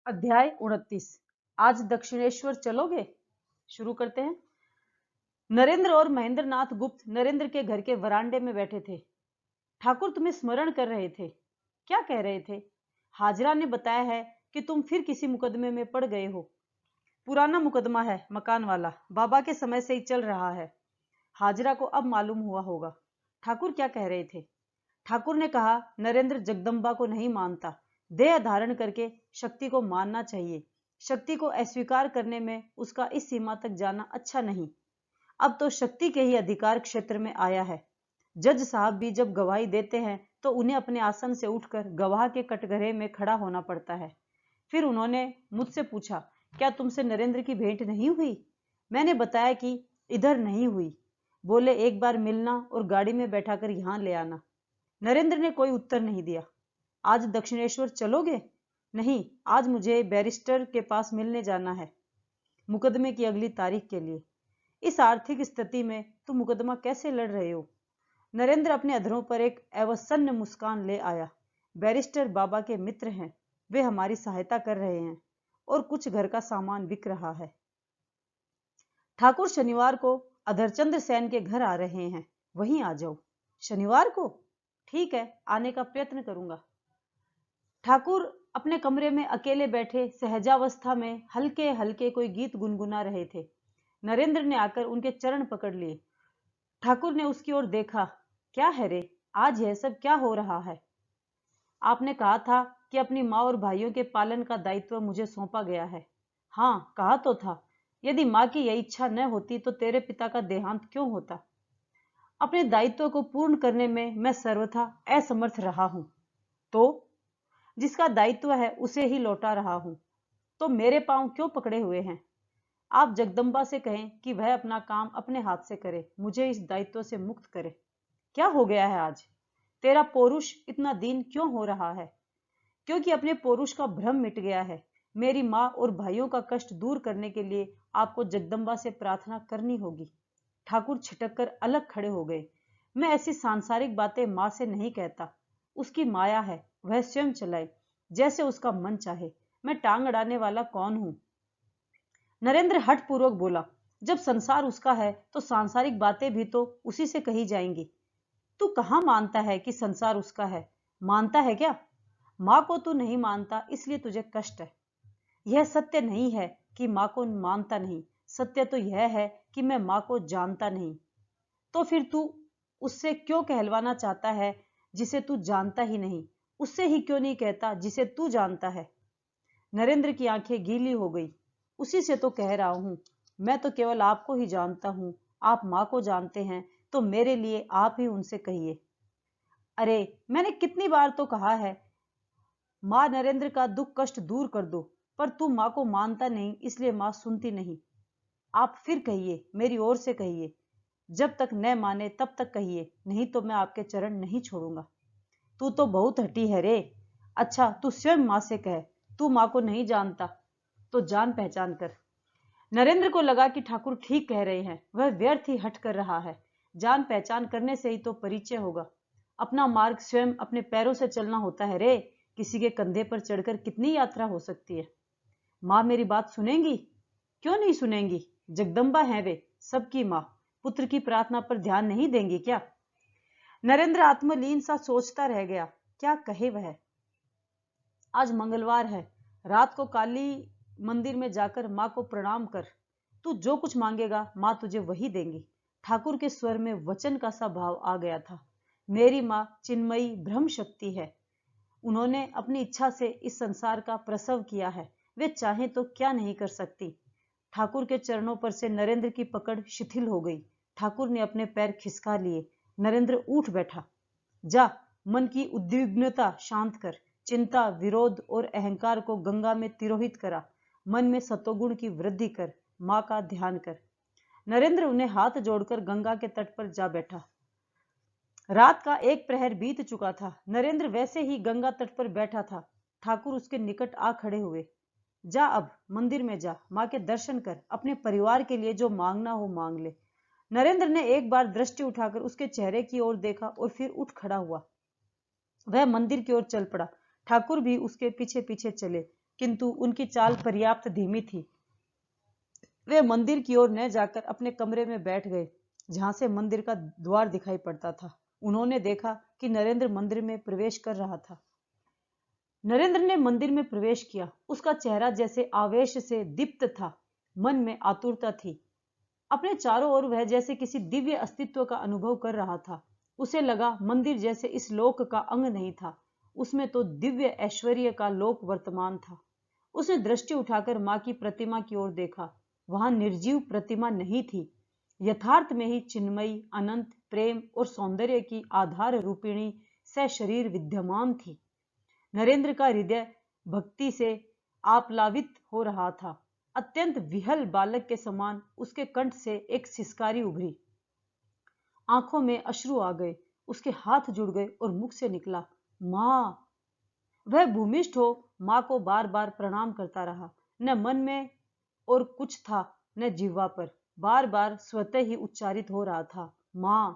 अध्याय 29। आज दक्षिणेश्वर चलोगे? शुरू करते हैं। नरेंद्र और महेंद्र नाथ गुप्त नरेंद्र के घर के वरांडे में बैठे थे। ठाकुर तुम्हें स्मरण कर रहे थे। क्या कह रहे थे? हाजरा ने बताया है कि तुम फिर किसी मुकदमे में पड़ गए हो। पुराना मुकदमा है, मकान वाला, बाबा के समय से ही चल रहा है। हाजरा को अब मालूम हुआ होगा। ठाकुर क्या कह रहे थे? ठाकुर ने कहा, नरेंद्र जगदम्बा को नहीं मानता। देह धारण करके शक्ति को मानना चाहिए। शक्ति को अस्वीकार करने में उसका इस सीमा तक जाना अच्छा नहीं। अब तो शक्ति के ही अधिकार क्षेत्र में आया है। जज साहब भी जब गवाही देते हैं तो उन्हें अपने आसन से उठकर गवाह के कटघरे में खड़ा होना पड़ता है। फिर उन्होंने मुझसे पूछा, क्या तुमसे नरेंद्र की भेंट नहीं हुई? मैंने बताया कि इधर नहीं हुई। बोले, एक बार मिलना और गाड़ी में बैठाकर यहां ले आना। नरेंद्र ने कोई उत्तर नहीं दिया। आज दक्षिणेश्वर चलोगे? नहीं, आज मुझे बैरिस्टर के पास मिलने जाना है, मुकदमे की अगली तारीख के लिए। इस आर्थिक स्थिति में तुम मुकदमा कैसे लड़ रहे हो? नरेंद्र अपने अधरों पर एक अवसन्न मुस्कान ले आया। बैरिस्टर बाबा के मित्र हैं, वे हमारी सहायता कर रहे हैं और कुछ घर का सामान बिक रहा है। ठाकुर शनिवार को अधरचंद्र सेन के घर आ रहे हैं, वहीं आ जाओ। शनिवार को? ठीक है, आने का प्रयत्न करूंगा। ठाकुर अपने कमरे में अकेले बैठे सहजावस्था में हल्के हल्के कोई गीत गुनगुना रहे थे। नरेंद्र ने आकर उनके चरण पकड़ लिए। ठाकुर ने उसकी ओर देखा। क्या है रे, आज यह सब क्या हो रहा है? आपने कहा था कि अपनी माँ और भाइयों के पालन का दायित्व मुझे सौंपा गया है। हाँ, कहा तो था। यदि माँ की यह इच्छा न होती तो तेरे पिता का देहांत क्यों होता? अपने दायित्व को पूर्ण करने में मैं सर्वथा असमर्थ रहा हूं। तो जिसका दायित्व है उसे ही लौटा रहा हूं, तो मेरे पांव क्यों पकड़े हुए हैं? आप जगदम्बा से कहें कि वह अपना काम अपने हाथ से करे, मुझे इस दायित्व से मुक्त करे। क्या हो गया है आज? तेरा पौरुष इतना दीन क्यों हो रहा है? क्योंकि अपने पौरुष का भ्रम मिट गया है। मेरी माँ और भाइयों का कष्ट दूर करने के लिए आपको जगदम्बा से प्रार्थना करनी होगी। ठाकुर छिटक कर अलग खड़े हो गए। मैं ऐसी सांसारिक बातें माँ से नहीं कहता। उसकी माया है, वह स्वयं चलाए जैसे उसका मन चाहे। मैं टांग अड़ाने वाला कौन हूं? नरेंद्र हठपूर्वक बोला, जब संसार उसका है तो सांसारिक बातें भी तो उसी से कही जाएंगी। तू कहां मानता है कि संसार उसका है? मानता है क्या? माँ को तू नहीं मानता, इसलिए तुझे कष्ट है। यह सत्य नहीं है कि माँ को मानता नहीं, सत्य तो यह है कि मैं माँ को जानता नहीं। तो फिर तू उससे क्यों कहलवाना चाहता है जिसे तू जानता ही नहीं? उससे ही क्यों नहीं कहता जिसे तू जानता है? नरेंद्र की आंखें गीली हो गई। उसी से तो कह रहा हूं, मैं तो केवल आपको ही जानता हूं। आप माँ को जानते हैं तो मेरे लिए आप ही उनसे कहिए। अरे, मैंने कितनी बार तो कहा है, माँ नरेंद्र का दुख कष्ट दूर कर दो, पर तू माँ को मानता नहीं, इसलिए माँ सुनती नहीं। आप फिर कहिए, मेरी ओर से कहिए। जब तक न माने तब तक कहिए, नहीं तो मैं आपके चरण नहीं छोड़ूंगा। तू तो बहुत हठी है रे। अच्छा, तू स्वयं माँ से कह। तू माँ को नहीं जानता तो जान पहचान कर। नरेंद्र को लगा कि ठाकुर ठीक कह रहे हैं। वह व्यर्थ ही हट कर रहा है। जान पहचान करने से ही तो परिचय होगा। अपना मार्ग स्वयं अपने पैरों से चलना होता है रे। किसी के कंधे पर चढ़कर कितनी यात्रा हो सकती है। माँ मेरी बात सुनेंगी? क्यों नहीं सुनेंगी? जगदम्बा है वे, सबकी माँ। पुत्र की प्रार्थना पर ध्यान नहीं देंगी क्या? नरेंद्र आत्मलीन सा सोचता रह गया। क्या कहे वह? आज मंगलवार है। रात को काली मंदिर में जाकर माँ को प्रणाम कर। तू जो कुछ मांगेगा माँ तुझे वही देंगी। ठाकुर के स्वर में वचन का सा भाव आ गया था। मेरी माँ चिन्मयी ब्रह्म शक्ति है। उन्होंने अपनी इच्छा से इस संसार का प्रसव किया है। वे चाहें तो क्या नहीं कर सकती। ठाकुर के चरणों पर से नरेंद्र की पकड़ शिथिल हो गई। ठाकुर ने अपने पैर खिसका लिए। नरेंद्र उठ बैठा। जा, मन की उद्विग्नता शांत कर। चिंता, विरोध और अहंकार को गंगा में तिरोहित करा। मन में सतोगुण की वृद्धि कर। माँ का ध्यान कर। नरेंद्र उन्हें हाथ जोड़कर गंगा के तट पर जा बैठा। रात का एक प्रहर बीत चुका था। नरेंद्र वैसे ही गंगा तट पर बैठा था। ठाकुर उसके निकट आ खड़े हुए। जा, अब मंदिर में जा, माँ के दर्शन कर। अपने परिवार के लिए जो मांगना हो मांग ले। नरेंद्र ने एक बार दृष्टि उठाकर उसके चेहरे की ओर देखा और फिर उठ खड़ा हुआ। वह मंदिर की ओर चल पड़ा। ठाकुर भी उसके पीछे पीछे चले। किंतु उनकी चाल पर्याप्त धीमी थी। वे मंदिर की ओर न जाकर अपने कमरे में बैठ गए, जहां से मंदिर का द्वार दिखाई पड़ता था। उन्होंने देखा कि नरेंद्र मंदिर में प्रवेश कर रहा था। नरेंद्र ने मंदिर में प्रवेश किया। उसका चेहरा जैसे आवेश से दीप्त था। मन में आतुरता थी। अपने चारों ओर वह जैसे किसी दिव्य अस्तित्व का अनुभव कर रहा था। उसे लगा मंदिर जैसे इस लोक का अंग नहीं था, उसमें तो दिव्य ऐश्वर्य का लोक वर्तमान था। उसने दृष्टि उठाकर मां की प्रतिमा की ओर देखा। वहां निर्जीव प्रतिमा नहीं थी, यथार्थ में ही चिन्मयी, अनंत प्रेम और सौंदर्य की आधार रूपिणी सशरीर विद्यमान थी। नरेंद्र का हृदय भक्ति से आप्लावित हो रहा था। अत्यंत विहल बालक के समान उसके कंठ से एक सिसकारी उभरी। आंखों में अश्रु आ गए। उसके हाथ जुड़ गए और मुख से निकला, मां। वह भूमिष्ठ हो मां को बार बार प्रणाम करता रहा। न मन में और कुछ था, न जिह्वा पर। बार बार स्वतः ही उच्चारित हो रहा था, मां।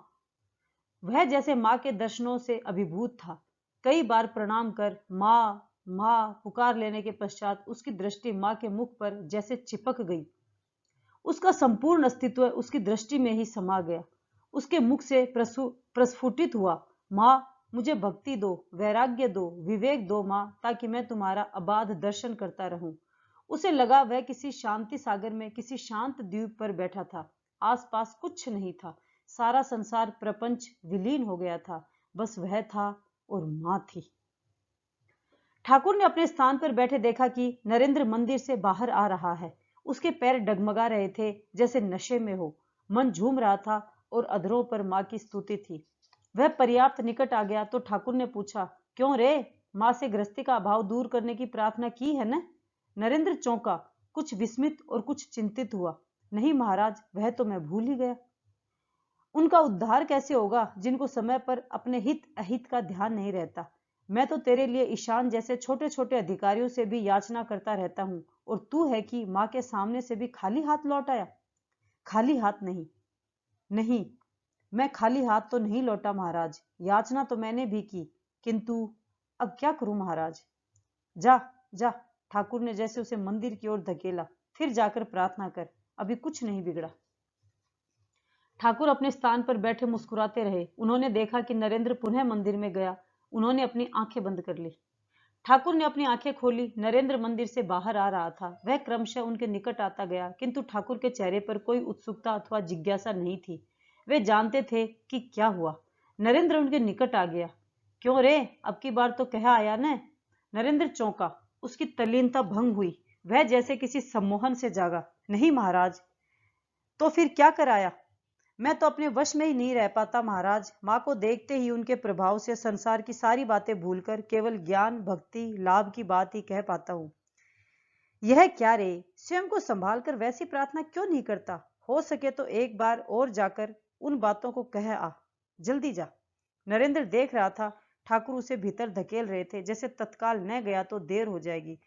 वह जैसे मां के दर्शनों से अभिभूत था। कई बार प्रणाम कर मां मां पुकार लेने के पश्चात उसकी दृष्टि मां के मुख पर जैसे चिपक गई। उसका संपूर्ण अस्तित्व उसकी दृष्टि में ही समा गया। उसके मुख से प्रस्फुटित हुआ, मां, मुझे भक्ति दो, वैराग्य दो, विवेक दो मां, ताकि मैं तुम्हारा अबाध दर्शन करता रहूं। उसे लगा वह किसी शांति सागर में किसी शांत द्वीप पर बैठा था। आसपास कुछ नहीं था। सारा संसार प्रपंच विलीन हो गया था। बस वह था और मां थी। ठाकुर ने अपने स्थान पर बैठे देखा कि नरेंद्र मंदिर से बाहर आ रहा है। उसके पैर डगमगा रहे थे जैसे नशे में हो। मन झूम रहा था और अधरों पर मां की स्तुति थी। वह पर्याप्त निकट आ गया तो ठाकुर ने पूछा, क्यों रे, मां से गृहस्थी का अभाव दूर करने की प्रार्थना की है न? नरेंद्र चौंका, कुछ विस्मित और कुछ चिंतित हुआ। नहीं महाराज, वह तो मैं भूल ही गया। उनका उद्धार कैसे होगा जिनको समय पर अपने हित अहित का ध्यान नहीं रहता। मैं तो तेरे लिए ईशान जैसे छोटे छोटे अधिकारियों से भी याचना करता रहता हूं, और तू है कि मां के सामने से भी खाली हाथ लौट आया। खाली हाथ नहीं, नहीं, मैं खाली हाथ तो नहीं लौटा महाराज। याचना तो मैंने भी की, किंतु अब क्या करूं महाराज। जा जा, ठाकुर ने जैसे उसे मंदिर की ओर धकेला। फिर जाकर प्रार्थना कर, अभी कुछ नहीं बिगड़ा। ठाकुर अपने स्थान पर बैठे मुस्कुराते रहे। उन्होंने देखा कि नरेंद्र पुनः मंदिर में गया। उन्होंने अपनी आंखें बंद कर ली। ठाकुर ने अपनी आंखें खोली। नरेंद्र मंदिर से बाहर आ रहा था। वह क्रमशः उनके निकट आता गया, किंतु ठाकुर के चेहरे पर कोई उत्सुकता अथवा जिज्ञासा नहीं थी। वे जानते थे कि क्या हुआ। नरेंद्र उनके निकट आ गया। क्यों रे, अब की बार तो कह आया न? नरेंद्र चौंका। उसकी तल्लीनता भंग हुई। वह जैसे किसी सम्मोहन से जागा। नहीं महाराज। तो फिर क्या कराया? मैं तो अपने वश में ही नहीं रह पाता महाराज। मां को देखते ही उनके प्रभाव से संसार की सारी बातें भूलकर केवल ज्ञान, भक्ति, लाभ की बात ही कह पाता हूं। यह क्या रे, स्वयं को संभाल कर वैसी प्रार्थना क्यों नहीं करता? हो सके तो एक बार और जाकर उन बातों को कह आ। जल्दी जा। नरेंद्र देख रहा था ठाकुर उसे भीतर धकेल रहे थे, जैसे तत्काल न गया तो देर हो जाएगी।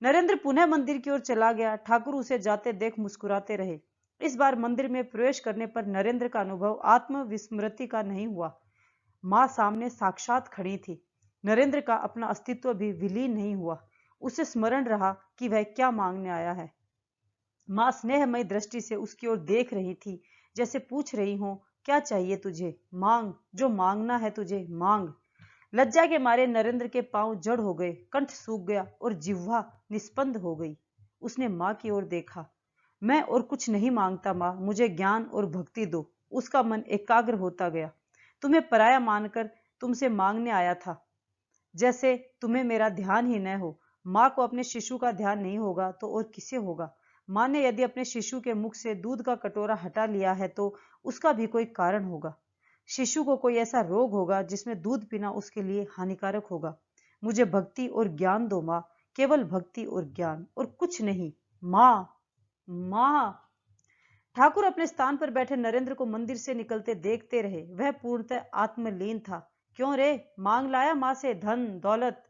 नरेंद्र पुनः मंदिर की ओर चला गया। ठाकुर उसे जाते देख मुस्कुराते रहे। इस बार मंदिर में प्रवेश करने पर नरेंद्र का अनुभव आत्मविस्मृति का नहीं हुआ। मां सामने साक्षात खड़ी थी। नरेंद्र का अपना अस्तित्व भी विलीन नहीं हुआ। उसे स्मरण रहा कि वह क्या मांगने आया है। मां स्नेहमयी दृष्टि से उसकी ओर देख रही थी, जैसे पूछ रही हो, क्या चाहिए तुझे? मांग, जो मांगना है तुझे मांग। लज्जा के मारे नरेंद्र के पांव जड़ हो गए, कंठ सूख गया और जिह्वा निस्पंद हो गई। उसने मां की ओर देखा। मैं और कुछ नहीं मांगता मां, मुझे ज्ञान और भक्ति दो। उसका मन एकाग्र होता गया। तुम्हें पराया मानकर तुमसे मांगने आया था, जैसे तुम्हें मेरा ध्यान ही न हो। मां को अपने शिशु का ध्यान नहीं होगा तो और किसे होगा? मां ने यदि अपने शिशु के मुख से दूध का कटोरा हटा लिया है तो उसका भी कोई कारण होगा। शिशु को कोई ऐसा रोग होगा जिसमें दूध पीना उसके लिए हानिकारक होगा। मुझे भक्ति और ज्ञान दो मां, केवल भक्ति और ज्ञान, और कुछ नहीं। मां, मां। ठाकुर अपने स्थान पर बैठे नरेंद्र को मंदिर से निकलते देखते रहे। वह पूर्णतः आत्मलीन था। क्यों रे, मांग लाया मां से धन दौलत?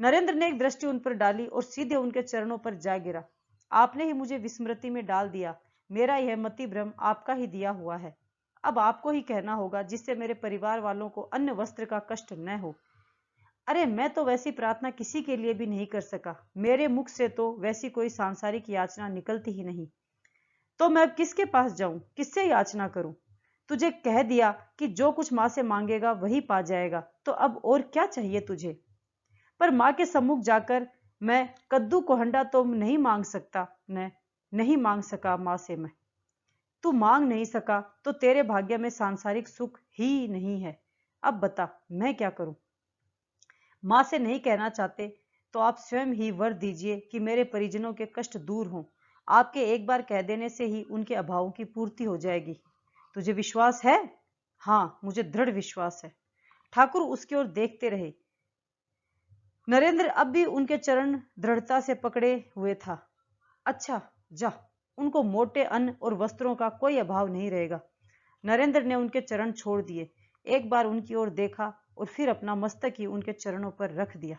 नरेंद्र ने एक दृष्टि उन पर डाली और सीधे उनके चरणों पर जा गिरा। आपने ही मुझे विस्मृति में डाल दिया। मेरा यह मति भ्रम आपका ही दिया हुआ है। अब आपको ही कहना होगा, जिससे मेरे परिवार वालों को अन्न वस्त्र का कष्ट न हो। अरे मैं तो वैसी प्रार्थना किसी के लिए भी नहीं कर सका, मेरे मुख से तो वैसी कोई सांसारिक याचना निकलती ही नहीं। तो मैं अब किसके पास जाऊं, किससे याचना करूं? तुझे कह दिया कि जो कुछ माँ से मांगेगा वही पा जाएगा, तो अब और क्या चाहिए तुझे? पर माँ के सम्मुख जाकर मैं कद्दू को हंडा तो नहीं मांग सकता, न नहीं मांग सका माँ से मैं। तू मांग नहीं सका तो तेरे भाग्य में सांसारिक सुख ही नहीं है। अब बता मैं क्या करूं? माँ से नहीं कहना चाहते तो आप स्वयं ही वर दीजिए कि मेरे परिजनों के कष्ट दूर हों। आपके एक बार कह देने से ही उनके अभावों की पूर्ति हो जाएगी। तुझे विश्वास है? हाँ, मुझे दृढ़ विश्वास है। ठाकुर उसकी ओर देखते रहे। नरेंद्र अब भी उनके चरण दृढ़ता से पकड़े हुए था। अच्छा, जा, उनको मोटे अन्न और वस्त्रों का कोई अभाव नहीं रहेगा। नरेंद्र ने उनके चरण छोड़ दिए, एक बार उनकी ओर देखा और फिर अपना मस्तक ही उनके चरणों पर रख दिया।